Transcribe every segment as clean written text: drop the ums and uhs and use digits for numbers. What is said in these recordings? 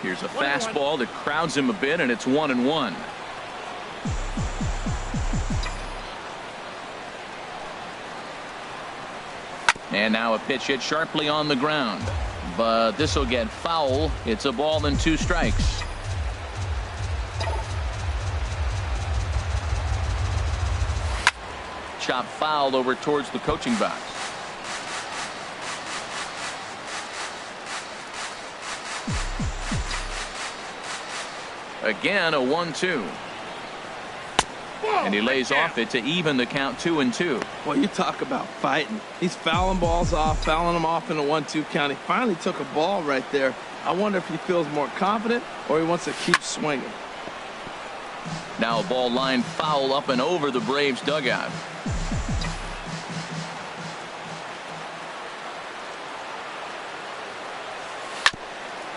Here's a fastball that crowds him a bit, and it's 1-1. And now a pitch hit sharply on the ground, but this will get foul. It's a ball and 2 strikes. Chop fouled over towards the coaching box. Again, a 1-2. And he lays off it to even the count 2-2. Well, you talk about fighting. He's fouling balls off, fouling them off in a 1-2 count. He finally took a ball right there. I wonder if he feels more confident or he wants to keep swinging. Now a ball line foul up and over the Braves dugout.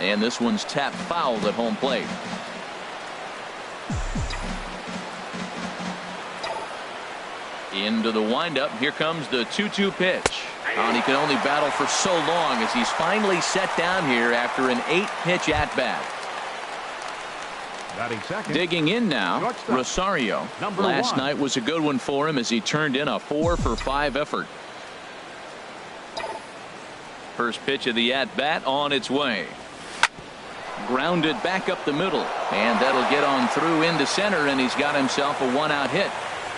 And this one's tapped foul at home plate. Into the windup. Here comes the 2-2 pitch. And he can only battle for so long as he's finally set down here after an 8-pitch at-bat. Digging in now, Rosario. Last night was a good one for him as he turned in a 4-for-5 effort. First pitch of the at-bat on its way. Grounded back up the middle, and that'll get on through into center, and he's got himself a 1-out hit.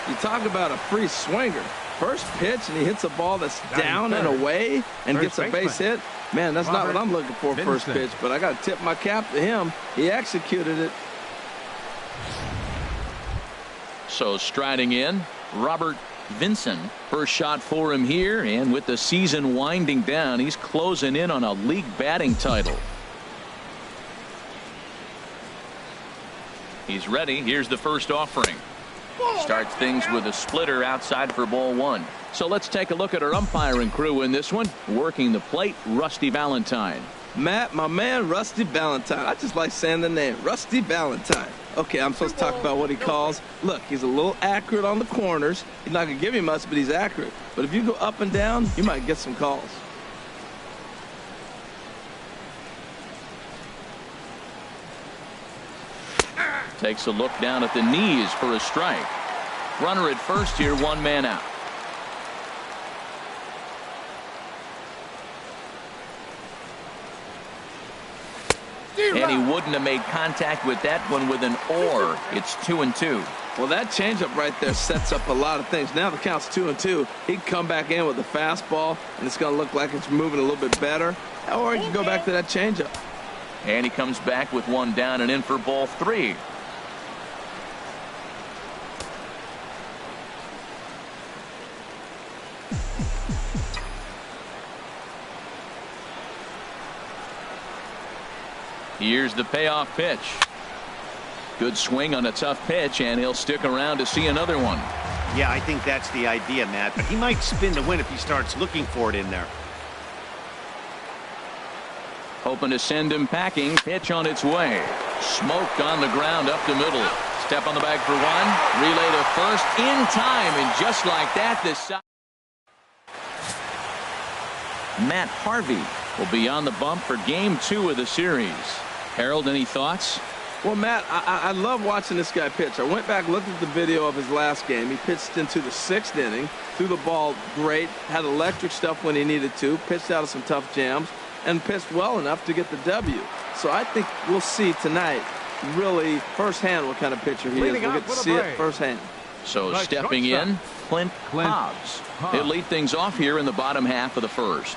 You talk about a free swinger. First pitch, and he hits a ball that's down and away and gets a base hit. Man, that's not what I'm looking for first pitch, but I got to tip my cap to him. He executed it. So striding in, Robert Vinson. First shot for him here, and with the season winding down, he's closing in on a league batting title. He's ready. Here's the first offering. Starts things with a splitter outside for ball 1. So let's take a look at our umpiring crew in this one. Working the plate, Rusty Valentine. Matt, my man, Rusty Valentine. I just like saying the name, Rusty Valentine. Okay, I'm supposed to talk about what he calls. Look, he's a little accurate on the corners. He's not going to give you much, but he's accurate. But if you go up and down, you might get some calls. Takes a look down at the knees for a strike. Runner at first here, 1 man out. And he wouldn't have made contact with that one with an or. It's 2-2. Well, that changeup right there sets up a lot of things. Now the count's 2-2. He can come back in with a fastball, and it's going to look like it's moving a little bit better. Or he can go back to that changeup. And he comes back with 1 down and in for ball 3. Here's the payoff pitch. Good swing on a tough pitch, and he'll stick around to see another one. Yeah, I think that's the idea, Matt, but he might spin to win if he starts looking for it in there. Hoping to send him packing. Pitch on its way. Smoked on the ground up the middle. Step on the bag for 1. Relay to first in time, and just like that, this side. Matt Harvey will be on the bump for game 2 of the series. Harold, any thoughts? Well, Matt, I love watching this guy pitch. I went back, looked at the video of his last game. He pitched into the 6th inning, threw the ball great, had electric stuff when he needed to, pitched out of some tough jams, and pitched well enough to get the W. So I think we'll see tonight really firsthand what kind of pitcher he is. We'll get to see it firsthand. So stepping in, Clint Hobbs. He'll lead things off here in the bottom half of the first.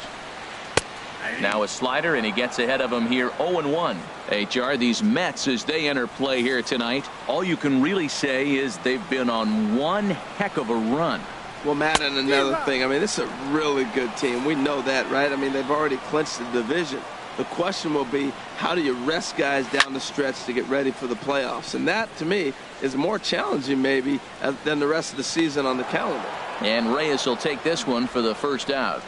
Now a slider, and he gets ahead of him here 0-1. HR, these Mets, as they enter play here tonight, all you can really say is they've been on one heck of a run. Well, Matt, and another thing, I mean, this is a really good team. We know that, right? I mean, they've already clinched the division. The question will be, how do you rest guys down the stretch to get ready for the playoffs? And that, to me, is more challenging maybe than the rest of the season on the calendar. And Reyes will take this one for the first out.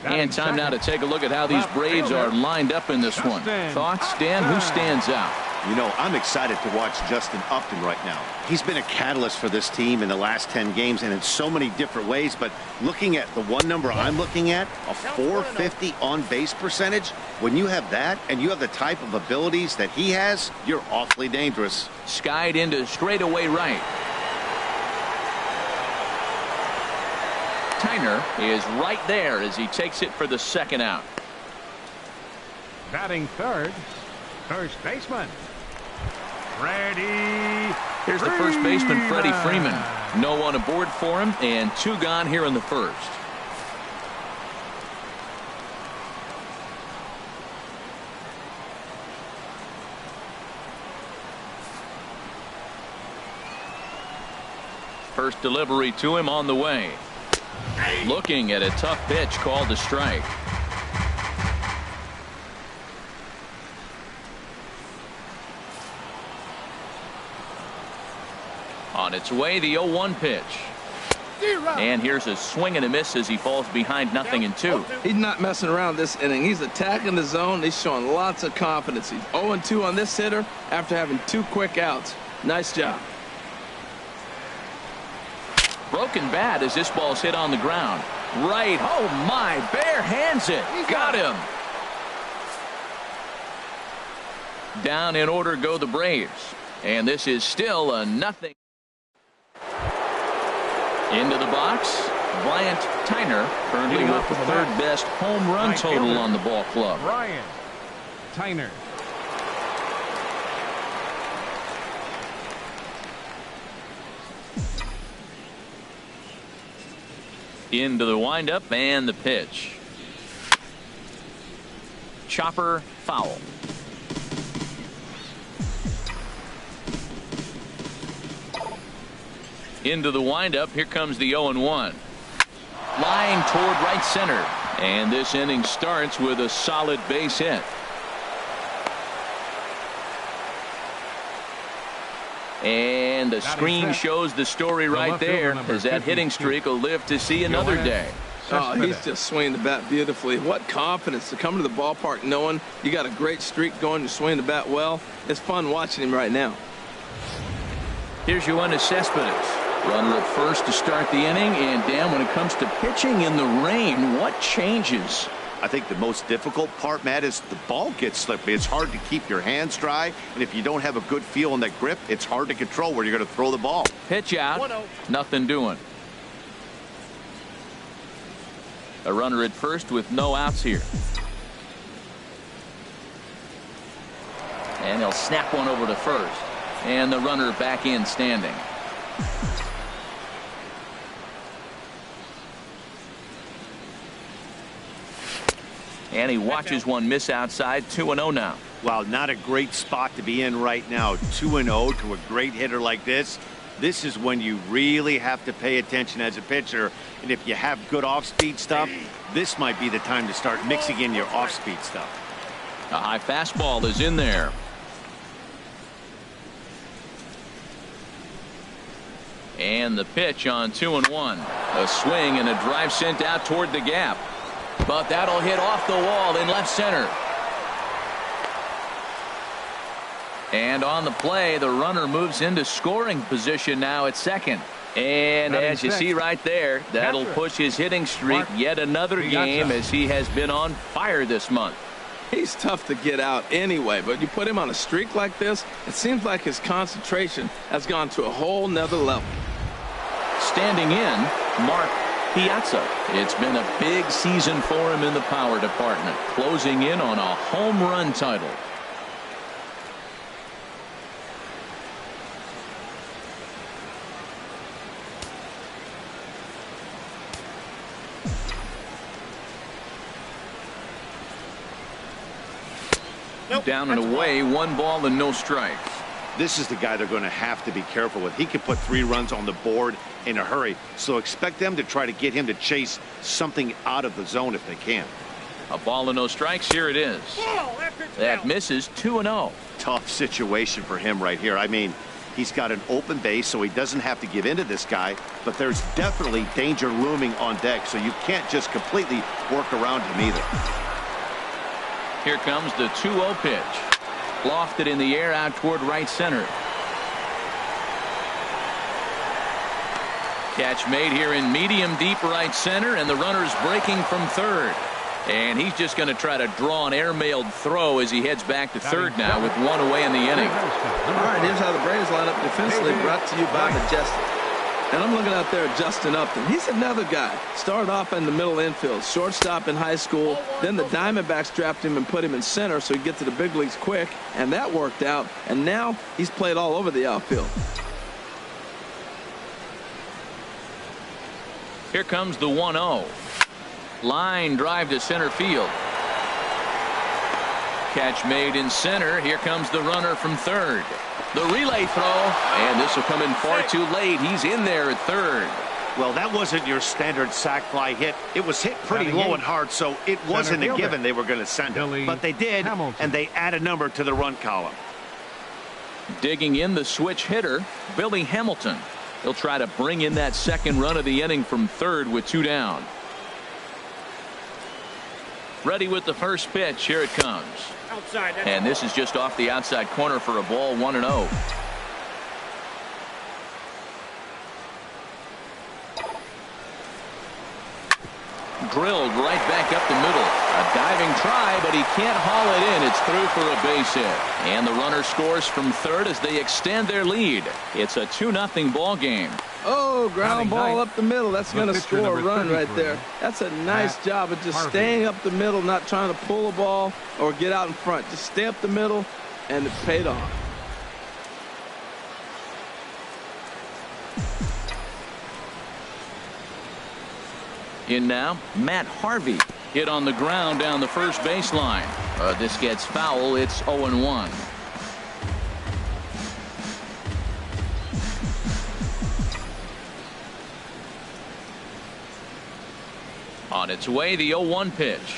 And time now to take a look at how these Braves are lined up in this one. Thoughts, Dan? Who stands out? You know, I'm excited to watch Justin Upton right now. He's been a catalyst for this team in the last 10 games and in so many different ways. But looking at the one number I'm looking at, a 450 on-base percentage, when you have that and you have the type of abilities that he has, you're awfully dangerous. Skied into straightaway right. Tyner is right there as he takes it for the second out. Batting third, first baseman, Freddie. Here's the first baseman, Freddie Freeman. No one aboard for him, and 2 gone here in the first. First delivery to him on the way. Looking at a tough pitch called a strike. On its way, the 0-1 pitch. And here's a swing and a miss as he falls behind 0-2. He's not messing around this inning. He's attacking the zone. He's showing lots of confidence. He's 0-2 on this hitter after having 2 quick outs. Nice job. Broken bat as this ball's hit on the ground. Right. Oh, my. Bare hands it. Got him. Down in order go the Braves. And this is still a 0. Into the box, Bryant Tyner, currently with the 3rd best home run total on the ball club. Bryant Tyner. Into the windup and the pitch. Chopper foul. Into the windup. Here comes the 0-1. Line toward right center. And this inning starts with a solid base hit. And the screen shows the story right there as that hitting streak will live to see another day. Oh, he's just swinging the bat beautifully. What confidence to come to the ballpark knowing you got a great streak going, you're swinging the bat well. It's fun watching him right now. Here's Yoenis Cespedes. Runner at first to start the inning, and Dan, when it comes to pitching in the rain, what changes? I think the most difficult part, Matt, is the ball gets slippery. It's hard to keep your hands dry, and if you don't have a good feel on that grip, it's hard to control where you're going to throw the ball. Pitch out. 1-0. Nothing doing. A runner at first with no outs here. And he'll snap one over to first. And the runner back in standing. And he watches one miss outside. 2-0 now. Wow, not a great spot to be in right now. 2-0 to a great hitter like this. This is when you really have to pay attention as a pitcher. And if you have good off-speed stuff, this might be the time to start mixing in your off-speed stuff. A high fastball is in there. And the pitch on 2-1. A swing and a drive sent out toward the gap. But that'll hit off the wall in left center. And on the play, the runner moves into scoring position now at second. And as you see right there, that'll push his hitting streak yet another game as he has been on fire this month. He's tough to get out anyway, but you put him on a streak like this, it seems like his concentration has gone to a whole nother level. Standing in, Mark Piazza. It's been a big season for him in the power department, closing in on a home run title. Down and away, 1 ball and no strikes. This is the guy they're going to have to be careful with. He can put 3 runs on the board in a hurry. So expect them to try to get him to chase something out of the zone if they can. A ball and no strikes. Here it is. That misses. 2-0. Tough situation for him right here. I mean, he's got an open base, so he doesn't have to give in to this guy. But there's definitely danger looming on deck, so you can't just completely work around him either. Here comes the 2-0 pitch. Lofted in the air out toward right center. Catch made here in medium deep right center, and the runner's breaking from third. And he's just going to try to draw an airmailed throw as he heads back to third now with one away in the inning. All right, here's how the Braves line up defensively, brought to you by Majestic. And I'm looking out there at Justin Upton. He's another guy. Started off in the middle infield, shortstop in high school. Then the Diamondbacks drafted him and put him in center so he'd get to the big leagues quick. And that worked out. And now he's played all over the outfield. Here comes the 1-0. Line drive to center field. Catch made in center. Here comes the runner from third. The relay throw, and this will come in far too late. He's in there at third. Well, that wasn't your standard sac fly hit. It was hit pretty low and hard, so it wasn't a given they were going to send it. But they did, and they add a number to the run column. Digging in the switch hitter, Billy Hamilton. He'll try to bring in that second run of the inning from third with 2 down. Ready with the first pitch. Here it comes. Outside. And this is just off the outside corner for a ball, 1-0. Drilled right back up the middle. A diving try, but he can't haul it in. It's through for a base hit. And the runner scores from third as they extend their lead. It's a 2-0 ball game. Oh, ground ball up the middle. That's going to score a run right there. That's a nice job of just staying up the middle, not trying to pull a ball or get out in front. Just stay up the middle, and it paid off. In now, Matt Harvey. Hit on the ground down the first baseline. This gets foul. It's 0-1. On its way, the 0-1 pitch.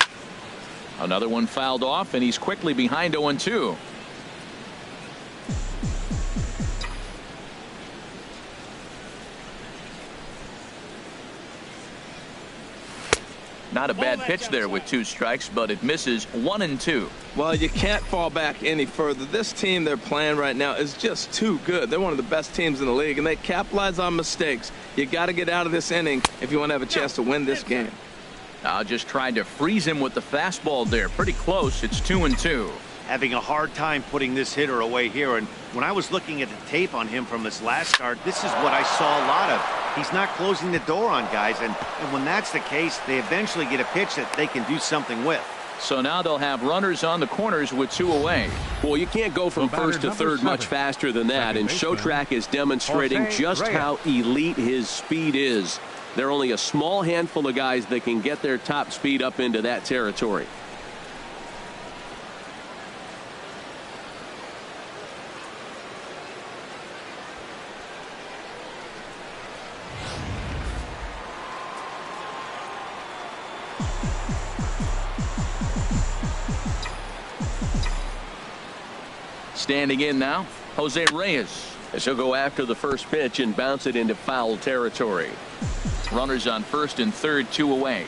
Another one fouled off, and he's quickly behind 0-2. Not a bad pitch there with 2 strikes, but it misses 1-2. Well, you can't fall back any further. This team they're playing right now is just too good. They're one of the best teams in the league, and they capitalize on mistakes. You got to get out of this inning if you want to have a chance to win this game. Just tried to freeze him with the fastball there. Pretty close. It's 2-2. Having a hard time putting this hitter away here. And when I was looking at the tape on him from his last start, this is what I saw a lot of. He's not closing the door on guys. And when that's the case, they eventually get a pitch that they can do something with. So now they'll have runners on the corners with 2 away. Well, you can't go from first to third much faster than that. And Showtrack is demonstrating just how elite his speed is. There are only a small handful of guys that can get their top speed up into that territory. Standing in now, Jose Reyes. As he'll go after the first pitch and bounce it into foul territory. Runners on first and third, 2 away.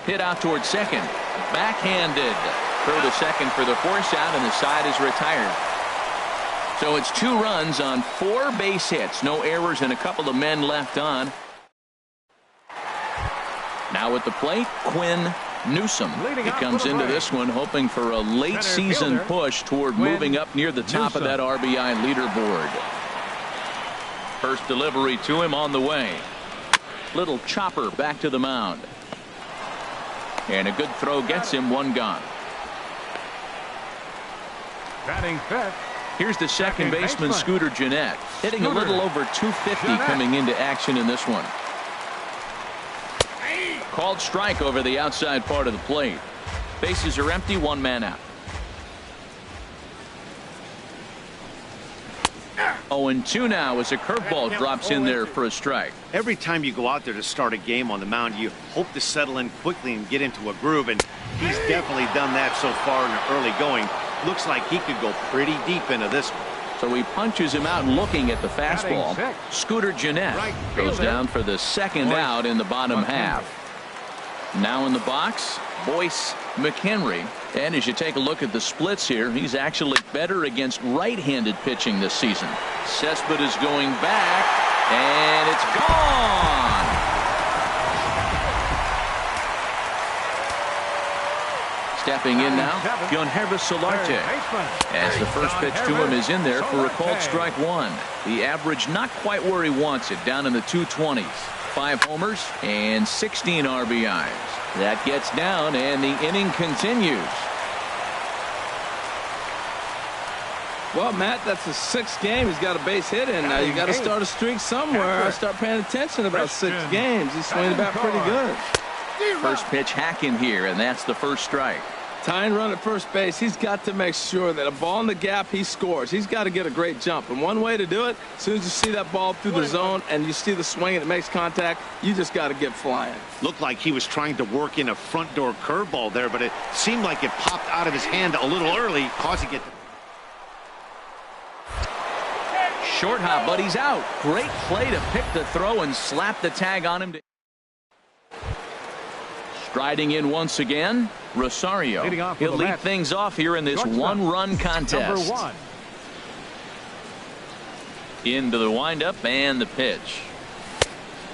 Hit out toward second. Backhanded. Throw to second for the force out, and the side is retired. So it's 2 runs on 4 base hits. No errors and a couple of men left on. Now at the plate, Quinn Newsom. He comes into this one hoping for a late season push toward moving up near the top of that RBI leaderboard. First delivery to him on the way. Little chopper back to the mound. And a good throw gets him 1 gone. Batting fifth. Here's the second baseman, Scooter Gennett, hitting a little over 250 coming into action in this one. Called strike over the outside part of the plate. Bases are empty, 1 man out. 0-2 now as a curveball drops in there for a strike. Every time you go out there to start a game on the mound, you hope to settle in quickly and get into a groove, and he's definitely done that so far in the early going. Looks like he could go pretty deep into this one. So he punches him out looking at the fastball. Scooter Gennett goes down for the second out in the bottom half. Now in the box, Boyce McHenry. And as you take a look at the splits here, he's actually better against right-handed pitching this season. Cespedes going back, and it's gone. Stepping in now, Guilherme Solarte. As the first pitch to him is in there for a called strike one. The average not quite where he wants it, down in the 220s. 5 homers and 16 RBIs. That gets down, and the inning continues. Well, Matt, that's the 6th game. He's got a base hit in. Now you got to start a streak somewhere. I start paying attention about 6 games. He's swinging back pretty good. First pitch hack in here, and that's the first strike. Tying run at first base. He's got to make sure that a ball in the gap, he scores. He's got to get a great jump. And one way to do it, as soon as you see that ball through the zone and you see the swing and it makes contact, you just got to get flying. Looked like he was trying to work in a front door curveball there, but it seemed like it popped out of his hand a little early, causing it. Short hop, but he's out. Great play to pick the throw and slap the tag on him. Striding in once again, Rosario. He'll lead things off here in this one-run contest. Into the windup and the pitch.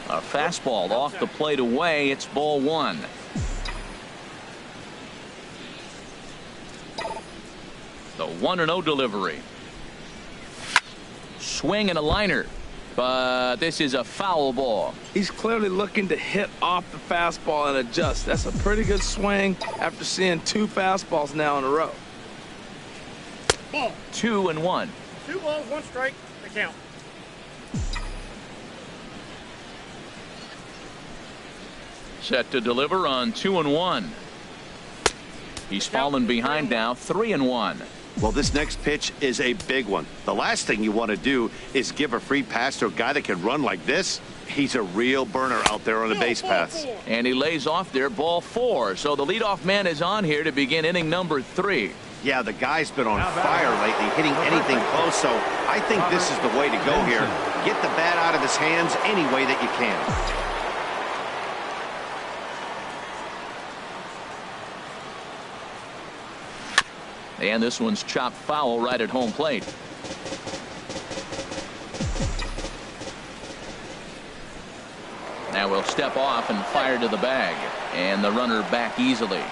A fastball off the plate away. It's ball one. The 1-0 delivery. Swing and a liner. But this is a foul ball. He's clearly looking to hit off the fastball and adjust. That's a pretty good swing after seeing 2 fastballs now in a row. 2-1. 2 balls, 1 strike. The count. Set to deliver on 2-1. He's fallen behind now, 3-1. Well, this next pitch is a big one. The last thing you want to do is give a free pass to a guy that can run like this. He's a real burner out there on the base paths. And he lays off there, ball 4. So the leadoff man is on here to begin inning number 3. Yeah, the guy's been on fire lately, hitting anything close. So I think this is the way to go here. Get the bat out of his hands any way that you can. And this one's chopped foul right at home plate. Now we'll step off and fire to the bag. And the runner back easily.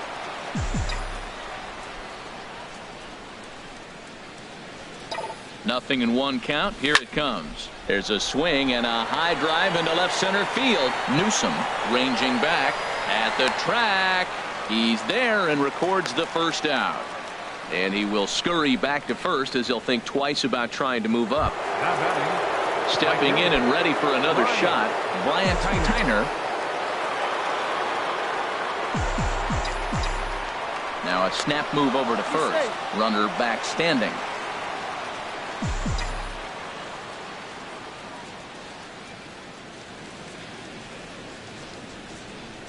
Nothing in 1 count. Here it comes. There's a swing and a high drive into left center field. Newsom ranging back at the track. He's there and records the first out. And he will scurry back to first as he'll think twice about trying to move up. Stepping in and ready for another shot, Bryant Tyner. Now a snap move over to first. Runner back standing.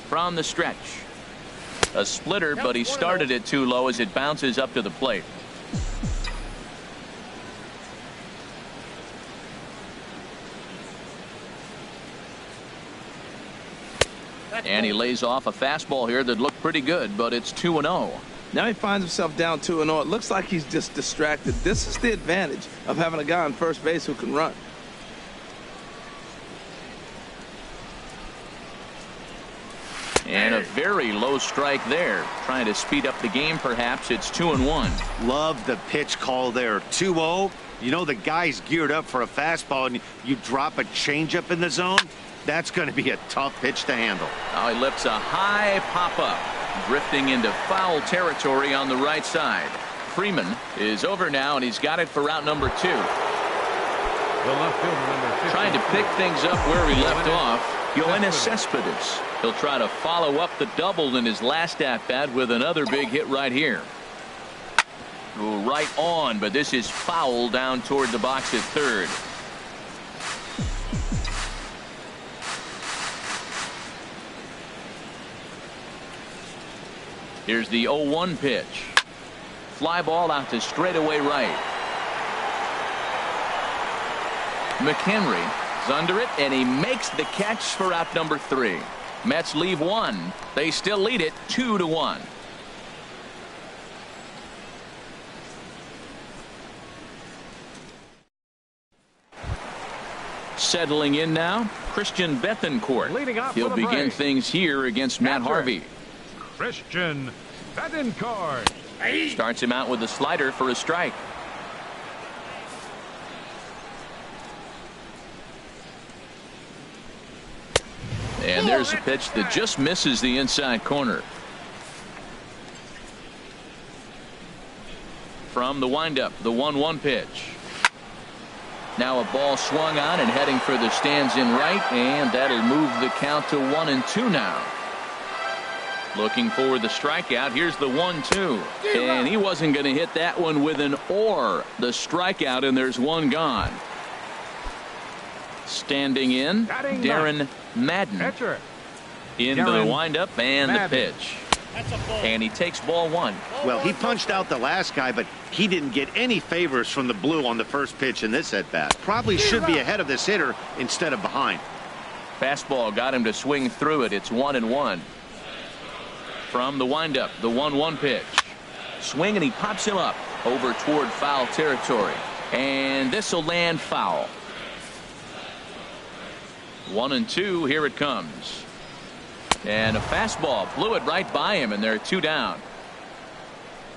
From the stretch. A splitter, but he started it too low as it bounces up to the plate. And he lays off a fastball here that looked pretty good, but it's 2-0. Now he finds himself down 2-0. It looks like he's just distracted. This is the advantage of having a guy on first base who can run. And a very low strike there. Trying to speed up the game, perhaps. It's 2-1. Love the pitch call there. 2-0. You know the guy's geared up for a fastball, and you drop a changeup in the zone. That's going to be a tough pitch to handle. Now he lifts a high pop-up. Drifting into foul territory on the right side. Freeman is over now, and he's got it for out number 2. Trying to pick things up where he left off. Yoenis Cespedes. He'll try to follow up the double in his last at-bat with another big hit right here. Right on, but this is foul down toward the box at third. Here's the 0-1 pitch. Fly ball out to straightaway right. McHenry is under it, and he makes the catch for out number 3. Mets leave one. They still lead it 2-1. Settling in now, Christian Bethancourt. He'll begin things here against Matt Harvey. Christian Bethancourt. Starts him out with a slider for a strike. And there's a pitch that just misses the inside corner. From the windup, the 1-1 pitch. Now a ball swung on and heading for the stands in right, and that'll move the count to 1-2 now. Looking for the strikeout. Here's the 1-2, and he wasn't going to hit that one with an or. The strikeout, and there's one gone. Standing in, Darren Madden. Into the windup and the pitch. And he takes ball one. Well, he punched out the last guy, but he didn't get any favors from the blue on the first pitch in this at-bat. Probably should be ahead of this hitter instead of behind. Fastball got him to swing through it. It's 1-1. From the windup, the 1-1 pitch. Swing, and he pops him up over toward foul territory. And this will land foul. 1-2. Here it comes. And a fastball blew it right by him, and they're 2 down.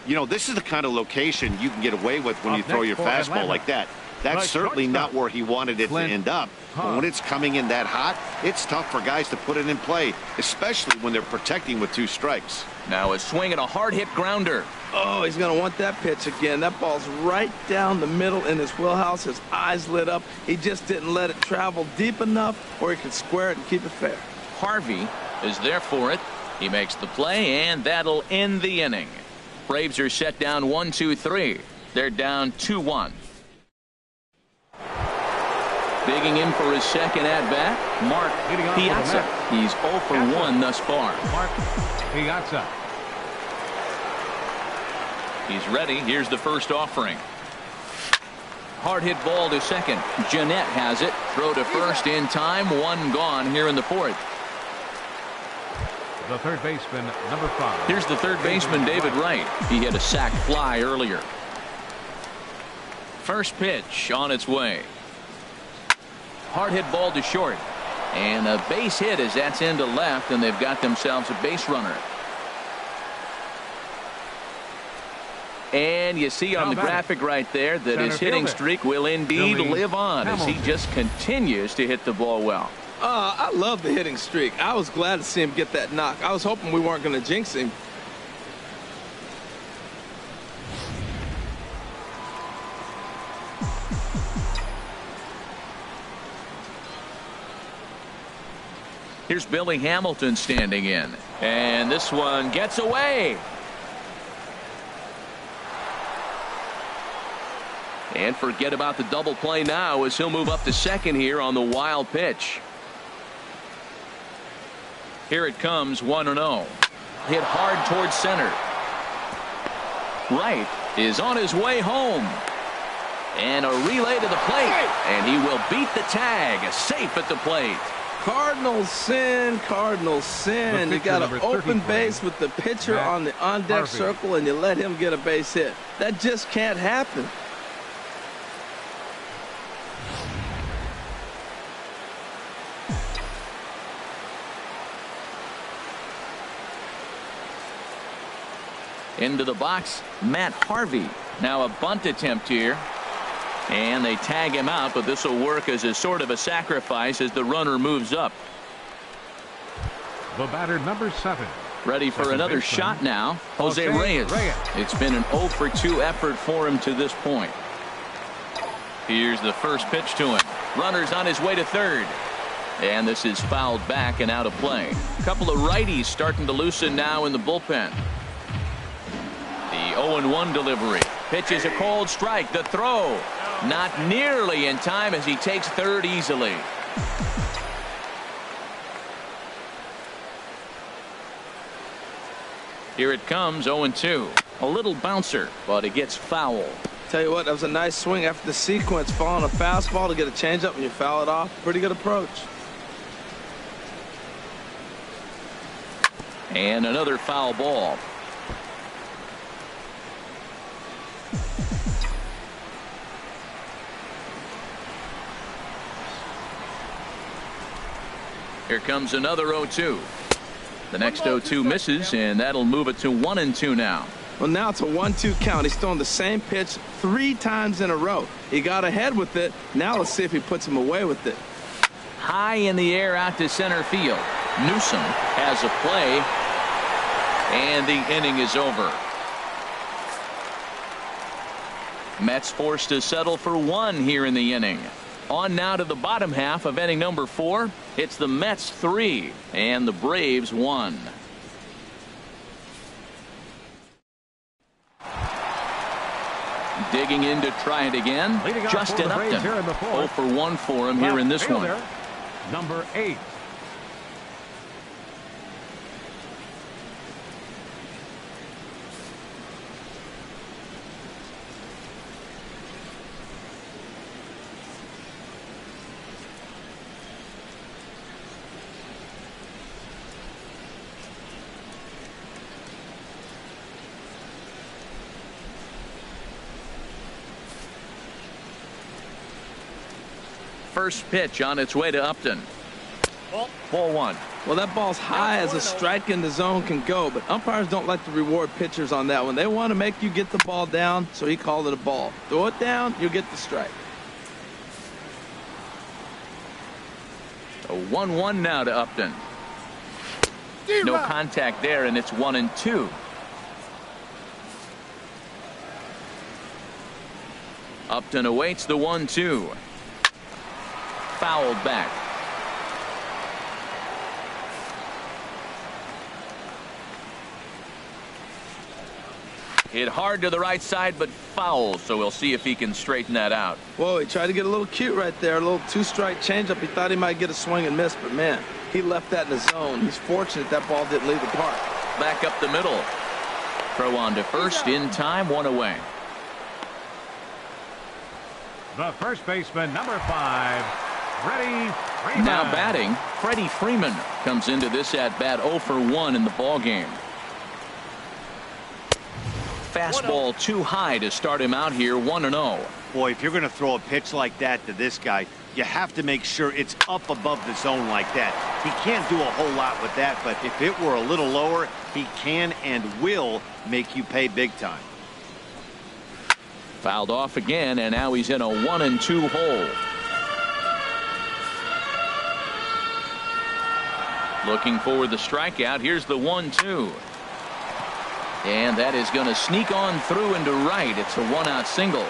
You know, this is the kind of location you can get away with when you throw your fastball like that. That's certainly not where he wanted it to end up. But when it's coming in that hot, it's tough for guys to put it in play, especially when they're protecting with 2 strikes. Now a swing and a hard hit grounder. Oh, he's going to want that pitch again. That ball's right down the middle in his wheelhouse. His eyes lit up. He just didn't let it travel deep enough where he could square it and keep it fair. Harvey is there for it. He makes the play, and that'll end the inning. Braves are set down 1-2-3. They're down 2-1. Digging in for his second at-bat, Mark Piazza. He's 0 for 1 thus far. Mark Piazza. He's ready. Here's the first offering. Hard hit ball to second. Jeanette has it. Throw to first in time. 1 gone here in the 4th. The third baseman, number 5. Here's the third baseman, David Wright. He hit a sac fly earlier. First pitch on its way. Hard hit ball to short. And a base hit as that's into left, and they've got themselves a base runner. And you see on the graphic right there that his hitting streak will indeed live on as he just continues to hit the ball well. I love the hitting streak. I was glad to see him get that knock. I was hoping we weren't going to jinx him. Here's Billy Hamilton standing in. And this one gets away. And forget about the double play now as he'll move up to second here on the wild pitch. Here it comes, 1-0. Hit hard towards center. Wright is on his way home. And a relay to the plate. And he will beat the tag. Safe at the plate. Cardinal sin, Cardinal sin. You got an open base with the pitcher on the on-deck circle, and you let him get a base hit. That just can't happen. Into the box, Matt Harvey. Now a bunt attempt here. And they tag him out, but this will work as a sort of a sacrifice as the runner moves up. The batter, number 7. Ready for another shot now, Jose Reyes. It's been an 0 for 2 effort for him to this point. Here's the first pitch to him. Runner's on his way to third. And this is fouled back and out of play. A couple of righties starting to loosen now in the bullpen. The 0-1 delivery. Pitch is a cold strike. The throw. Not nearly in time as he takes third easily. Here it comes, 0-2. A little bouncer, but it gets foul. Tell you what, that was a nice swing after the sequence. Following a fastball to get a changeup and you foul it off. Pretty good approach. And another foul ball. Here comes another 0-2. The next 0-2 misses, and that'll move it to 1-2 now. Well, now it's a 1-2 count. He's throwing the same pitch 3 times in a row. He got ahead with it. Now let's see if he puts him away with it. High in the air out to center field. Newsom has a play, and the inning is over. Mets forced to settle for 1 here in the inning. On now to the bottom half of inning number 4. It's the Mets 3 and the Braves 1. Digging in to try it again. Justin Upton. 0 for 1 for him here in this one. Number 8. First pitch on its way to Upton. Ball 1. Well, that ball's high as a strike in the zone can go, but umpires don't like to reward pitchers on that one. They want to make you get the ball down, so he called it a ball. Throw it down, you'll get the strike. A 1-1 now to Upton. No contact there, and it's 1-2. Upton awaits the 1-2. Fouled back. Hit hard to the right side, but foul, so we'll see if he can straighten that out. Whoa, he tried to get a little cute right there. A little 2-strike changeup. He thought he might get a swing and miss, but man, he left that in the zone. He's fortunate that ball didn't leave the park. Back up the middle. Throw on to first in time, 1 away. The first baseman, number 5, Freddie Freeman. Now batting, Freddie Freeman comes into this at bat 0 for 1 in the ball game. Fastball too high to start him out here, 1-0. Boy, if you're going to throw a pitch like that to this guy, you have to make sure it's up above the zone like that. He can't do a whole lot with that, but if it were a little lower, he can and will make you pay big time. Fouled off again, and now he's in a 1-2 hole. Looking for the strikeout. Here's the 1-2. And that is going to sneak on through into right. It's a 1-out single.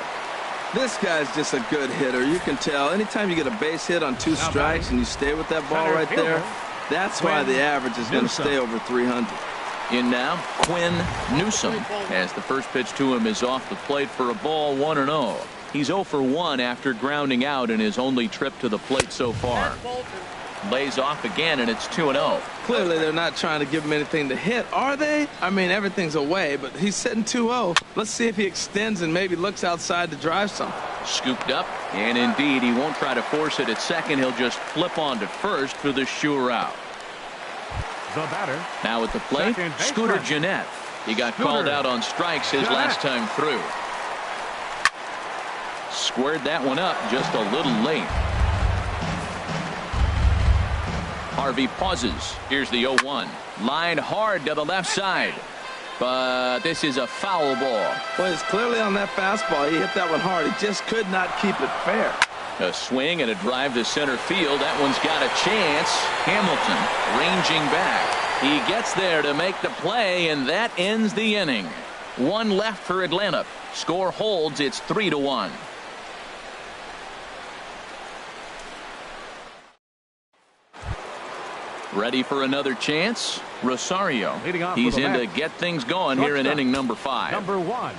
This guy's just a good hitter. You can tell. Anytime you get a base hit on 2 strikes and you stay with that ball right there, that's why the average is going to stay over 300. In now, Quinn Newsom, as the first pitch to him is off the plate for a ball, 1-0. He's 0 for 1 after grounding out in his only trip to the plate so far. Lays off again, and it's 2-0. Clearly, they're not trying to give him anything to hit, are they? I mean, everything's away, but he's sitting 2-0. Let's see if he extends and maybe looks outside to drive something. Scooped up, and indeed, he won't try to force it at second. He'll just flip on to first for the sure out. The batter. Now at the plate, Scooter Gennett. He got called out on strikes his last time through. Squared that one up just a little late. Harvey pauses. Here's the 0-1. Line hard to the left side. But this is a foul ball. Well, it's clearly on that fastball. He hit that one hard. He just could not keep it fair. A swing and a drive to center field. That one's got a chance. Hamilton ranging back. He gets there to make the play, and that ends the inning. 1 left for Atlanta. Score holds. It's 3-1. Ready for another chance? Rosario. He's in to get things going here in inning number 5. Number 1.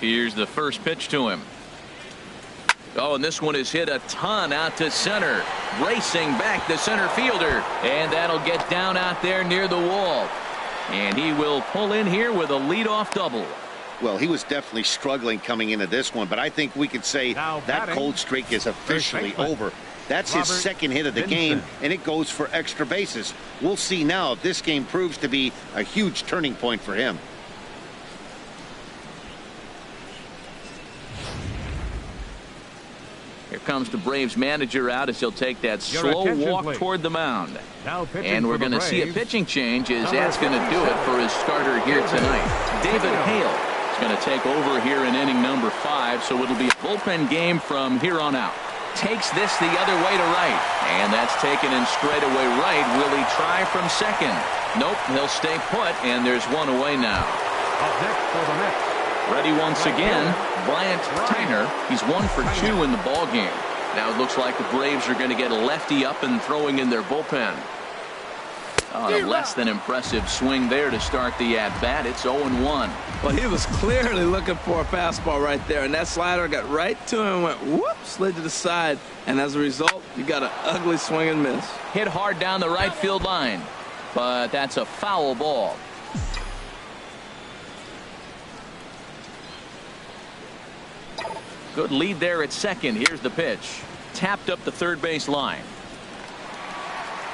Here's the first pitch to him. Oh, and this one is hit a ton out to center. Racing back the center fielder. And that'll get down out there near the wall. And he will pull in here with a leadoff double. Well, he was definitely struggling coming into this one, but I think we could say that cold streak is officially over. That's his second hit of the game, and it goes for extra bases. We'll see now if this game proves to be a huge turning point for him. Here comes the Braves manager out as he'll take that slow walk toward the mound. And we're going to see a pitching change as that's going to do it for his starter here tonight. David Hale is going to take over here in inning number 5, so it'll be a bullpen game from here on out. Takes this the other way to right, and that's taken in straightaway right. Will he try from second? Nope, he'll stay put, and there's one away now. Up next for the Mets. Ready once again, Bryant Tyner. He's 1 for 2 in the ball game. Now it looks like the Braves are going to get a lefty up and throwing in their bullpen. A less than impressive swing there to start the at-bat. It's 0-1. Well, he was clearly looking for a fastball right there, and that slider got right to him and went whoop, slid to the side, and as a result, you got an ugly swing and miss. Hit hard down the right field line, but that's a foul ball. Good lead there at second. Here's the pitch. Tapped up the third base line.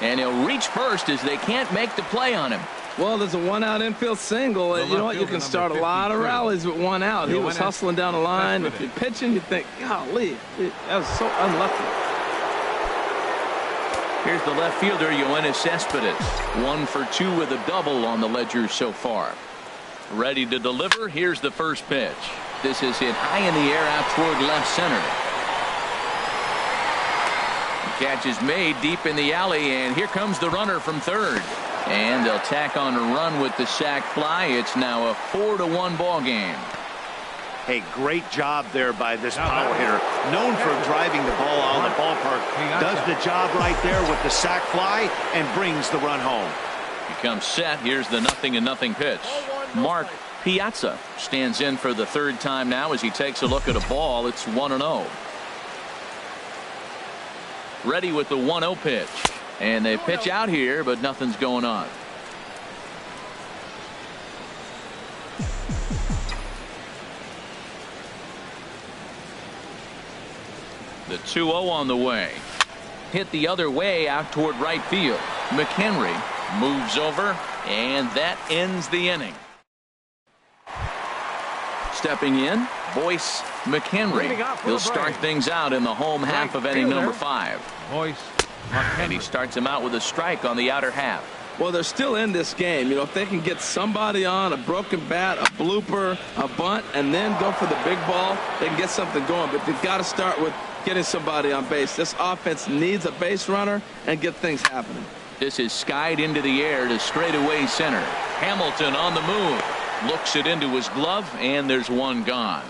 And he'll reach first as they can't make the play on him. Well, there's a 1-out infield single. And you know what? You can start a lot of rallies with 1 out. He was hustling down the line. If you're pitching, you think, golly, that was so unlucky. Here's the left fielder, Yoenis Cespedes. 1 for 2 with a double on the ledger so far. Ready to deliver. Here's the first pitch. This is hit high in the air out toward left center. The catch is made deep in the alley, and here comes the runner from third. And they'll tack on a run with the sac fly. It's now a 4-1 ball game. Hey, great job there by this power hitter. Known for driving the ball out of the ballpark. Does the job right there with the sac fly and brings the run home. He comes set. Here's the 0-0 pitch. Mark Piazza stands in for the third time now as he takes a look at a ball. It's 1-0. Ready with the 1-0 pitch. And they pitch out here, but nothing's going on. The 2-0 on the way. Hit the other way out toward right field. McHenry moves over, and that ends the inning. Stepping in, Boyce McHenry. He'll start things out in the home half of inning number 5. Boyce And he starts him out with a strike on the outer half. Well, they're still in this game. You know, if they can get somebody on, a broken bat, a blooper, a bunt, and then go for the big ball, they can get something going. But they've got to start with getting somebody on base. This offense needs a base runner and get things happening. This is skied into the air to straightaway center. Hamilton on the move. Looks it into his glove, and there's one gone.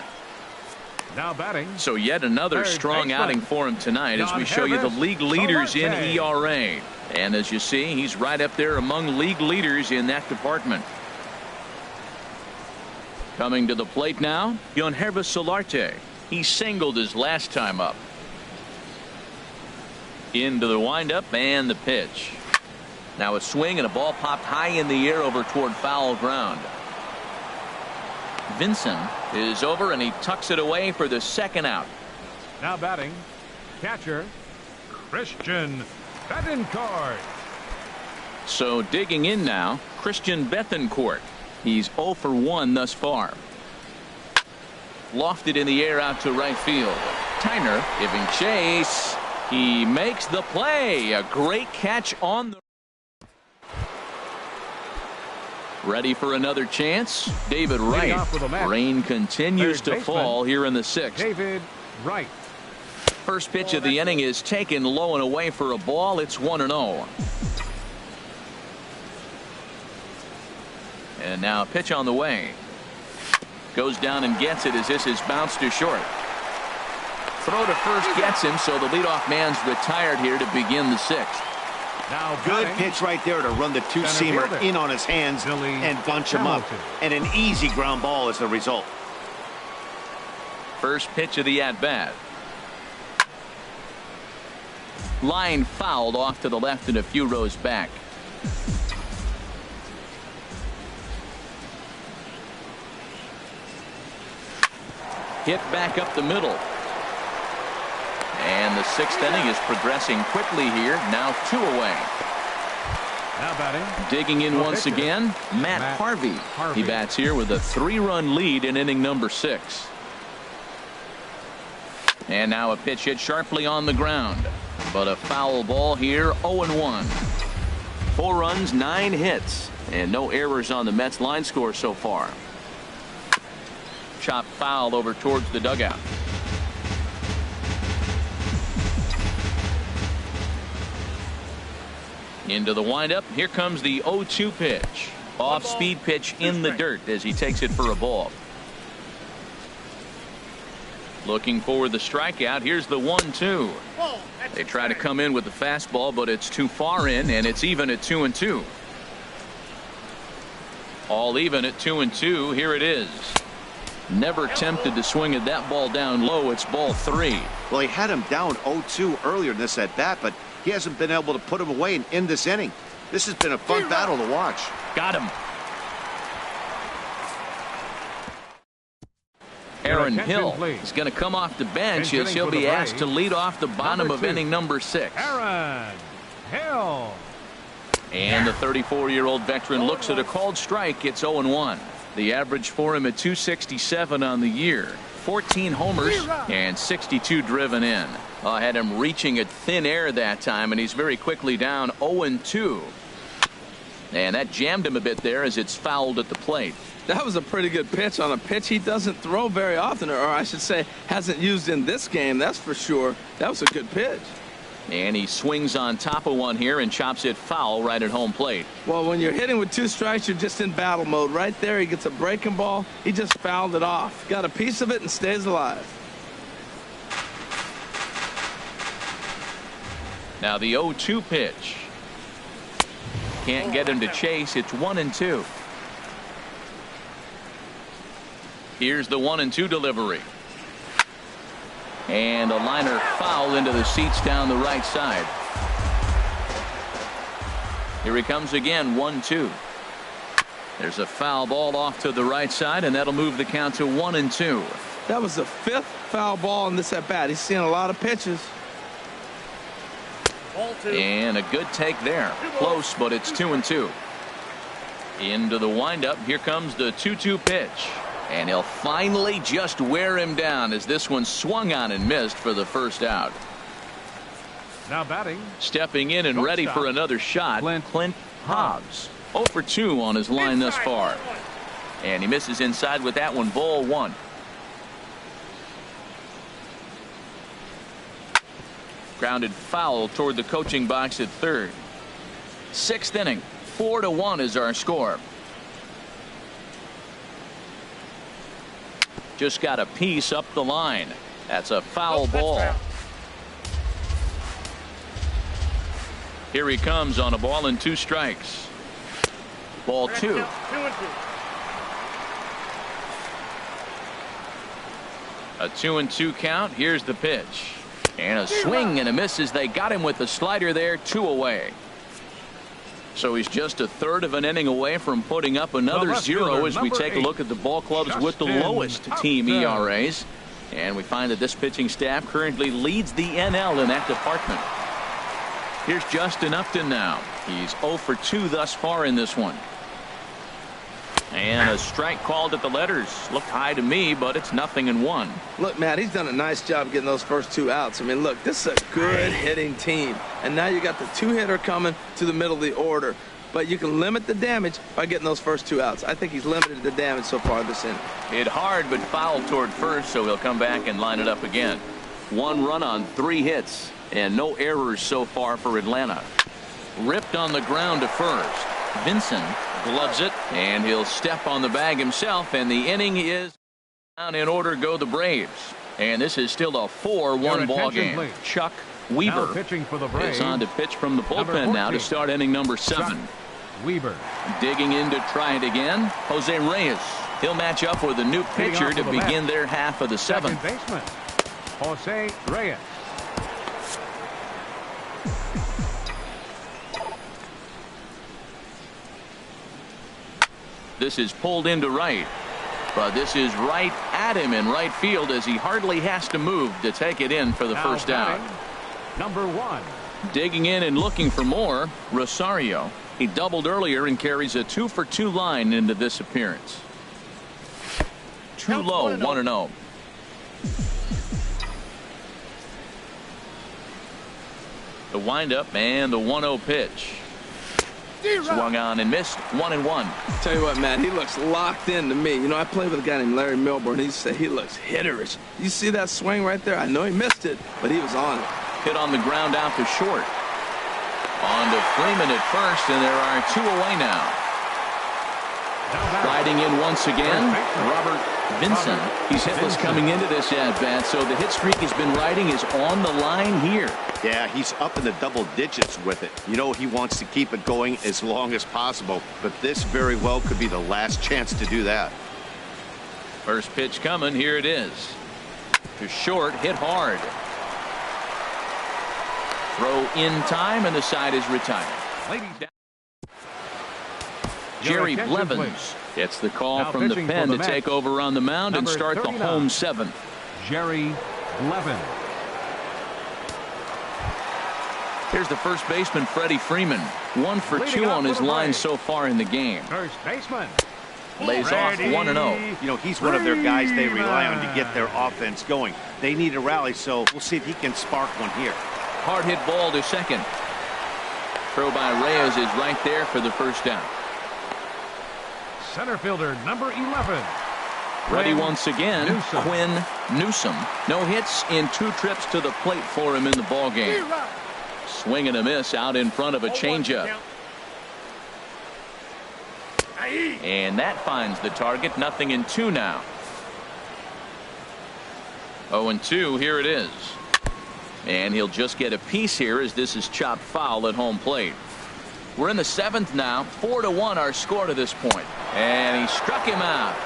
Now batting. So yet another strong outing for him tonight as we show you the league leaders in ERA. And as you see, he's right up there among league leaders in that department. Coming to the plate now, Yangervis Solarte. He singled his last time up. Into the windup and the pitch. Now a swing and a ball popped high in the air over toward foul ground. Vincent is over and he tucks it away for the second out. Now batting, catcher Christian Bethancourt. So digging in now, Christian Bethancourt. He's 0 for 1 thus far. Lofted in the air out to right field. Tyner giving chase. He makes the play. A great catch on the. Ready for another chance. David Wright. Rain continues to fall here in the 6th. David Wright. First pitch of the inning is taken low and away for a ball. It's 1-0. And now a pitch on the way. Goes down and gets it as this is bounced to short. Throw to first gets him, so the leadoff man's retired here to begin the 6th. Now good pitch right there to run the two-seamer in on his hands and bunch him up. And an easy ground ball as the result. First pitch of the at-bat. Line fouled off to the left and a few rows back. Hit back up the middle. And the sixth inning is progressing quickly here. Now 2 away. Now batting. Digging in once again, Matt Harvey. He bats here with a 3-run lead in inning number 6. And now a pitch hit sharply on the ground. But a foul ball here, 0-1. 4 runs, 9 hits, and no errors on the Mets line score so far. Chop foul over towards the dugout. Into the windup. Here comes the 0-2 pitch. Off-speed pitch in the dirt as he takes it for a ball. Looking for the strikeout. Here's the 1-2. They try to come in with the fastball, but it's too far in, and it's even at 2-2. All even at 2-2. Here it is. Never tempted to swing at that ball down low. It's ball 3. Well, he had him down 0-2 earlier in this at bat, but he hasn't been able to put him away and end this inning. This has been a fun battle to watch. Got him. Aaron Hill is going to come off the bench as he'll be asked to lead off the bottom of inning number 6. Aaron Hill. And the 34-year-old veteran looks at a called strike. It's 0-1. The average for him at 267 on the year. 14 homers and 62 driven in. Had him reaching at thin air that time, and he's very quickly down 0-2. And that jammed him a bit there as it's fouled at the plate. That was a pretty good pitch on a pitch he doesn't throw very often, or I should say hasn't used in this game, that's for sure. That was a good pitch. And he swings on top of one here and chops it foul right at home plate. Well, when you're hitting with 2 strikes, you're just in battle mode. Right there, he gets a breaking ball. He just fouled it off. Got a piece of it and stays alive. Now the 0-2 pitch. Can't get him to chase. It's 1-2. Here's the 1-2 delivery. And a liner foul into the seats down the right side. Here he comes again, 1-2. There's a foul ball off to the right side, and that'll move the count to 1-2. That was the 5th foul ball in this at bat. He's seeing a lot of pitches. And a good take there. Close, but it's 2-2. Into the windup. Here comes the 2-2 pitch. And he'll finally just wear him down as this one swung on and missed for the first out. Now batting. Stepping in and ready for another shot, Clint Hobbs. 0 for 2 on his line thus far. And he misses inside with that one, ball 1. Grounded foul toward the coaching box at third. 6th inning, 4-1 is our score. Just got a piece up the line. That's a foul ball. Here he comes on a ball and 2 strikes. Ball 2. A 2-2 count. Here's the pitch. And a swing and a miss as they got him with the slider there. 2 away. So he's just a third of an inning away from putting up another 0 as we take a look at the ball clubs with the lowest team ERAs. And we find that this pitching staff currently leads the NL in that department. Here's Justin Upton now. He's 0 for 2 thus far in this one. And a strike called at the letters. Looked high to me, but it's 0-1. Look, Matt, he's done a nice job getting those first 2 outs. I mean, look, this is a good hitting team. And now you got the 2-hitter coming to the middle of the order. But you can limit the damage by getting those first 2 outs. I think he's limited the damage so far this inning. Hit hard, but fouled toward first, so he'll come back and line it up again. 1 run on 3 hits, and no errors so far for Atlanta. Ripped on the ground to first. Vincent gloves it, and he'll step on the bag himself, and the inning is down. In order go the Braves. And this is still a 4-1 ball game. Please. Chuck Weaver is on to pitch from the bullpen now to start inning number 7. Weaver digging in to try it again. Jose Reyes He'll match up with a new pitcher to begin their half of the seventh. Second baseman, Jose Reyes. This is pulled into right. But this is right at him in right field as he hardly has to move to take it in for the first out. Number 1. Digging in and looking for more, Rosario. He doubled earlier and carries a 2-for-2 line into this appearance. Too low, 1-0. The windup and the 1-0 pitch. Swung on and missed. 1-1. Tell you what, Matt, he looks locked in to me. You know, I played with a guy named Larry Milburn. He said he looks hitterish. You see that swing right there? I know he missed it, but he was on it. Hit on the ground out to short. On to Freeman at first, and there are 2 away now. Riding in once again, Robert Vincent. He's hitless coming into this at-bat, so the hit streak he's been riding is on the line here. Yeah, he's up in the double digits with it. You know, he wants to keep it going as long as possible, but this very well could be the last chance to do that. First pitch coming. Here it is. To short, hit hard. Throw in time, and the side is retired. Jerry Blevins gets the call from the pen to take over on the mound and start the home seventh. Jerry Blevins. Here's the first baseman, Freddie Freeman. 1 for 2 on his line so far in the game. First baseman. Lays off 1-0. You know, he's one of their guys they rely on to get their offense going. They need a rally, so we'll see if he can spark one here. Hard hit ball to second. Throw by Reyes is right there for the first down. Center fielder number 11. Ready once again, Quinn Newsom. No hits in 2 trips to the plate for him in the ball game. Swing and a miss out in front of a changeup. And that finds the target. 0-2 now. 0-2. Here it is. And he'll just get a piece here as this is chopped foul at home plate. We're in the 7th now. 4-1 our score to this point. And he struck him out.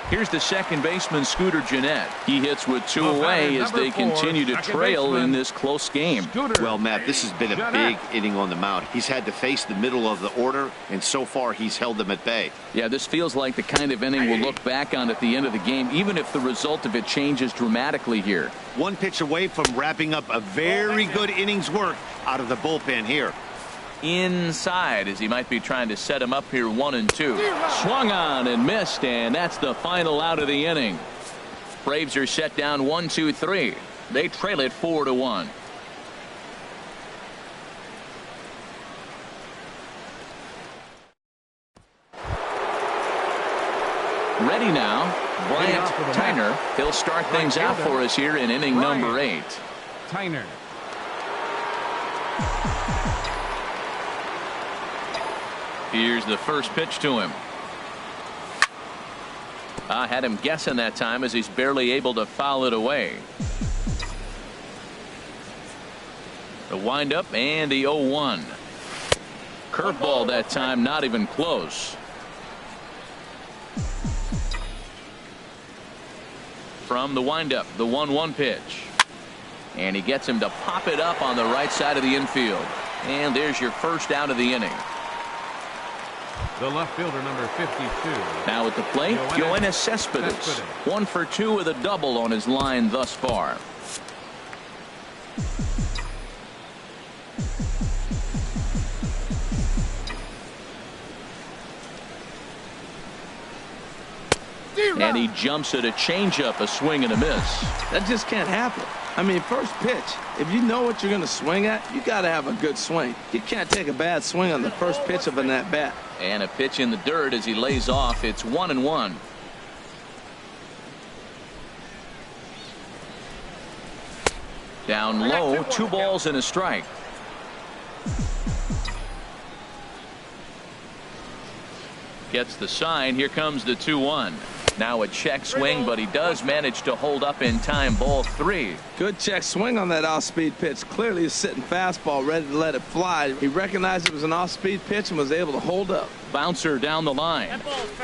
Here's the second baseman, Scooter Gennett. He hits with 2 away as they continue to trail in this close game. Well, Matt, this has been a big inning on the mound. He's had to face the middle of the order, and so far he's held them at bay. Yeah, this feels like the kind of inning we'll look back on at the end of the game, even if the result of it changes dramatically here. 1 pitch away from wrapping up a very good inning's work out of the bullpen here. Inside as he might be trying to set him up here. 1-2. Swung on and missed, and that's the final out of the inning. Braves are set down 1-2-3. They trail it 4-1. Ready now, Bryant Tyner. He'll start things out for us here in inning number 8. Tyner. Here's the first pitch to him. I had him guessing that time as he's barely able to foul it away. The windup and the 0-1. Curveball that time, not even close. From the windup, the 1-1 pitch. And he gets him to pop it up on the right side of the infield. And there's your first out of the inning. The left fielder, number 52. Now at the plate, Yoenis Cespedes. 1 for 2 with a double on his line thus far. And he jumps at a changeup, a swing and a miss. That just can't happen. I mean, first pitch, if you know what you're going to swing at, you got to have a good swing. You can't take a bad swing on the first pitch of an at-bat. And a pitch in the dirt as he lays off. It's 1-1. Down low, 2 balls and a strike. Gets the sign. Here comes the 2-1. Now a check swing, but he does manage to hold up in time. Ball 3. Good check swing on that off-speed pitch. Clearly a sitting fastball ready to let it fly. He recognized it was an off-speed pitch and was able to hold up. bouncer down the line.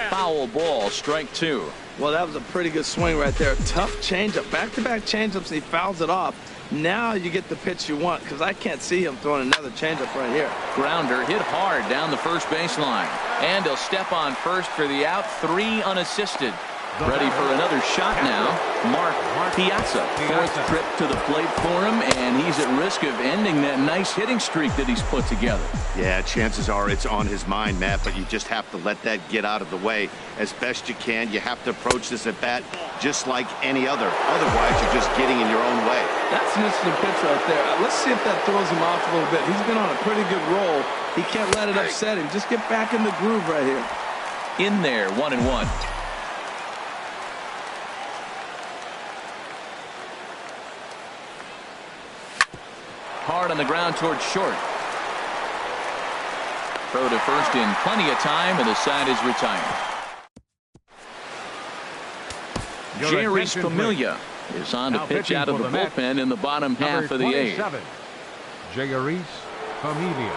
Foul ball, strike 2. Well, that was a pretty good swing right there. Tough changeup. Back-to-back changeups, and he fouls it off. Now you get the pitch you want, because I can't see him throwing another changeup right here. Grounder hit hard down the first baseline. And he'll step on first for the out. 3 unassisted. Ready for another shot now. Mark Piazza. 4th trip to the plate for him, and he's at risk of ending that nice hitting streak that he's put together. Yeah, chances are it's on his mind, Matt, but you just have to let that get out of the way as best you can. You have to approach this at bat just like any other. Otherwise, you're just getting in your own way. That's an interesting pitch right there. Let's see if that throws him off a little bit. He's been on a pretty good roll. He can't let it upset him. Just get back in the groove right here. In there, 1-1. Hard on the ground towards short. Throw to first in plenty of time, and the side is retired. Jerry's Familia is on to pitch out of the bullpen in the bottom half of the 8th. Jerry's Familia.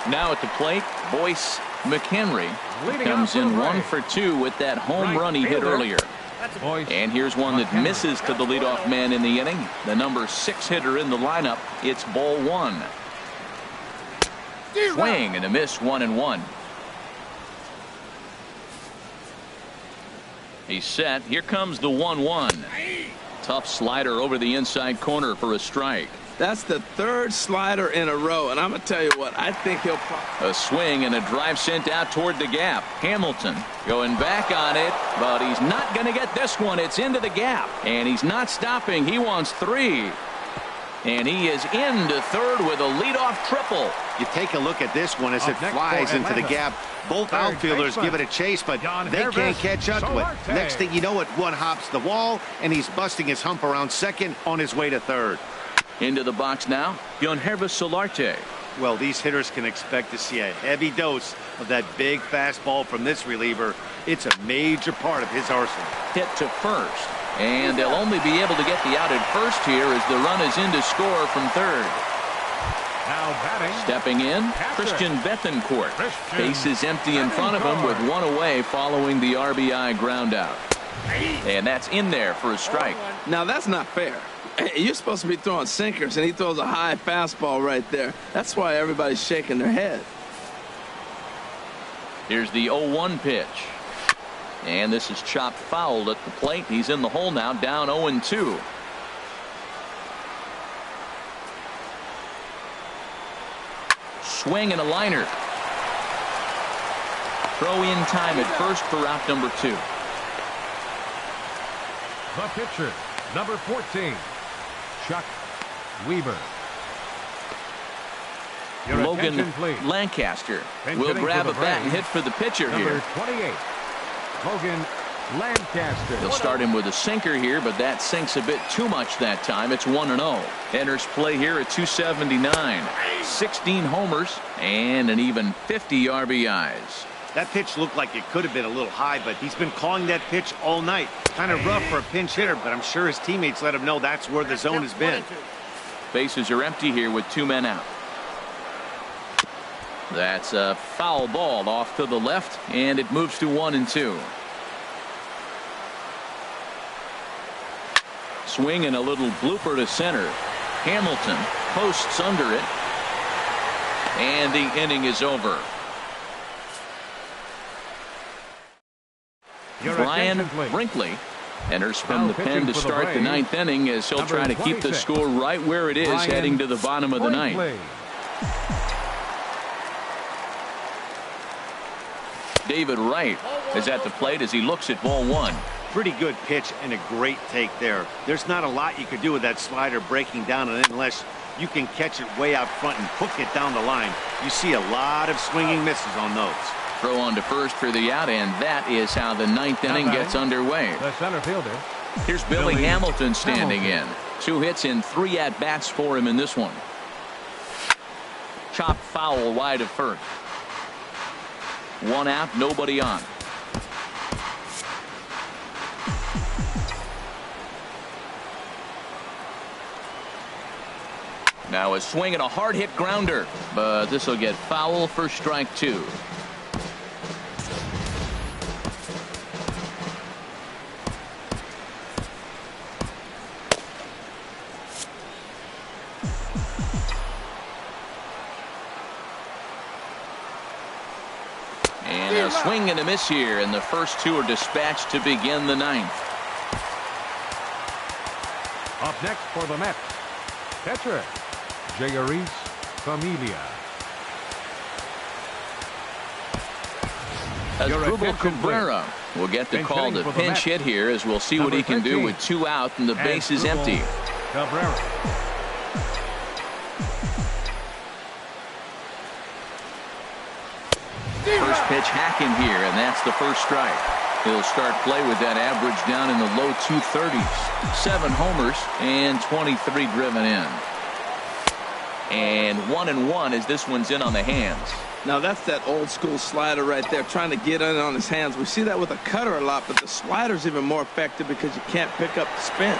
Now at the plate, Boyce McHenry comes in 1 for 2 with that home run he hit earlier. And here's one that misses to the leadoff man in the inning. The number 6 hitter in the lineup. It's ball 1. Swing and a miss, 1-1. He's set. Here comes the 1-1. Tough slider over the inside corner for a strike. That's the 3rd slider in a row, and I'm going to tell you what, I think he'll... A swing and a drive sent out toward the gap. Hamilton going back on it, but he's not going to get this one. It's into the gap, and he's not stopping. He wants 3. And he is into 3rd with a leadoff triple. You take a look at this one as it flies into the gap. Both outfielders give it a chase, but they can't catch up to it. Next thing you know it, one hops the wall, and he's busting his hump around second on his way to 3rd. Into the box now, Yonhervis Solarte. Well, these hitters can expect to see a heavy dose of that big fastball from this reliever. It's a major part of his arsenal. Hit to first, and they'll only be able to get the out at first here as the run is in to score from 3rd. Now batting. Stepping in, Christian Bethancourt. Base is empty in front of him with 1 away following the RBI ground out. And that's in there for a strike. Now that's not fair. You're supposed to be throwing sinkers, and he throws a high fastball right there. That's why everybody's shaking their head. Here's the 0-1 pitch. And this is chopped foul at the plate. He's in the hole now, down 0-2. Swing and a liner. Throw in time at first for out number 2. The pitcher, number 14, Chuck Weaver. Logan Lancaster will grab a bat and hit for the pitcher number here. 28, Logan Lancaster. They'll start him with a sinker here, but that sinks a bit too much that time. It's 1-0. Enters play here at 279. 16 homers and an even 50 RBIs. That pitch looked like it could have been a little high, but he's been calling that pitch all night. Kind of rough for a pinch hitter, but I'm sure his teammates let him know that's where the zone has been. Bases are empty here with 2 men out. That's a foul ball off to the left, and it moves to 1-2. Swing and a little blooper to center. Hamilton posts under it, and the inning is over. Brian Brinkley enters from the pen to start the 9th inning as he'll try to keep the score right where it is heading to the bottom of the 9th. David Wright is at the plate as he looks at ball 1. Pretty good pitch and a great take there. There's not a lot you could do with that slider breaking down unless you can catch it way out front and hook it down the line. You see a lot of swinging misses on those. Throw on to first for the out, and that is how the 9th inning gets underway. The center fielder. Here's Billy Hamilton standing in. 2 hits in 3 at-bats for him in this one. Chopped foul wide of first. 1 out, nobody on. Now a swing and a hard hit grounder, but this will get foul for strike 2. And a swing and a miss here, and the first 2 are dispatched to begin the 9th. Up next for the Mets, catcher, xXBrOoKlYnItEXx's. Cabrera will get the call to pinch hit here, as we'll see what he can do with 2 out and the base is empty. Cabrera. First pitch hacking here, and that's the first strike. He'll start play with that average down in the low 230s. 7 homers and 23 driven in. And 1-1 as this one's in on the hands. Now that's that old school slider right there, trying to get in on his hands. We see that with a cutter a lot, but the slider's even more effective because you can't pick up the spin.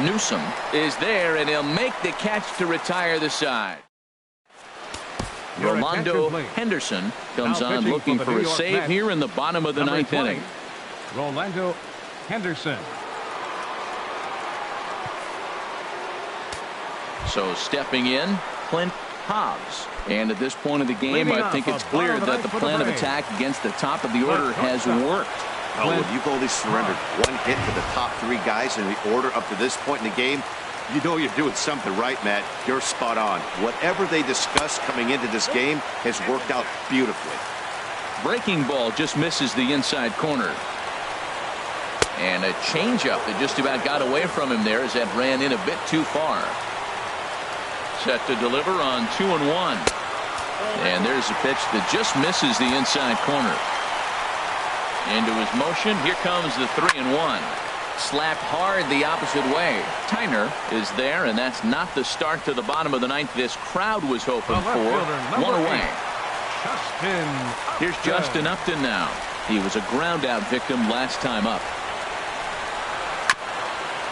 Newsom is there, and he'll make the catch to retire the side. Rolando Henderson comes on looking for a save here in the bottom of the 9th inning. Rolando Henderson. So stepping in, Clint Hobbs. And at this point of the game, I think it's clear that the plan of attack against the top of the order has worked. Oh, if you've only surrendered 1 hit to the top 3 guys in the order up to this point in the game, you know you're doing something right, Matt. You're spot on. Whatever they discussed coming into this game has worked out beautifully. Breaking ball just misses the inside corner. And a changeup that just about got away from him there as that ran in a bit too far. Set to deliver on 2-1. And there's a pitch that just misses the inside corner. Into his motion. Here comes the 3-1. Slapped hard the opposite way. Tyner is there, and that's not the start to the bottom of the 9th this crowd was hoping for. 1 away. Here's Justin Upton now. He was a ground out victim last time up.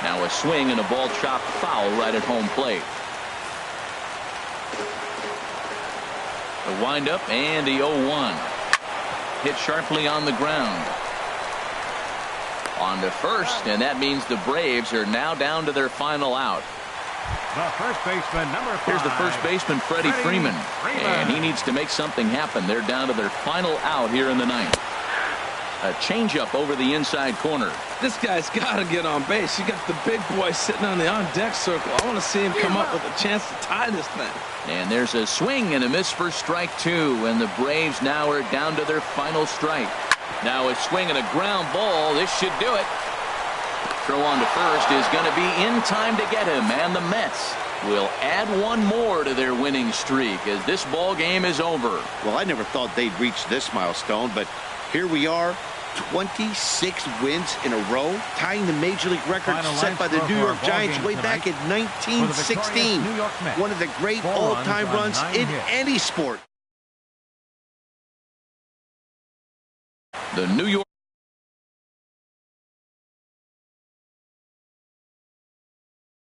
Now a swing and a ball chopped foul right at home plate. The windup and the 0-1. Hit sharply on the ground. On to first, and that means the Braves are now down to their final out. The first baseman, number 5. Here's the first baseman, Freddie Freeman. And he needs to make something happen. They're down to their final out here in the 9th. A changeup over the inside corner. This guy's got to get on base. You got the big boy sitting on the on-deck circle. I want to see him come up with a chance to tie this thing. And there's a swing and a miss for strike 2, and the Braves now are down to their final strike. Now a swing and a ground ball. This should do it. Throw on to first is going to be in time to get him, and the Mets will add 1 more to their winning streak as this ball game is over. Well, I never thought they'd reach this milestone, but here we are, 26 wins in a row, tying the Major League record set by the New York Giants way back in 1916. One of the great all-time runs in any sport. The New York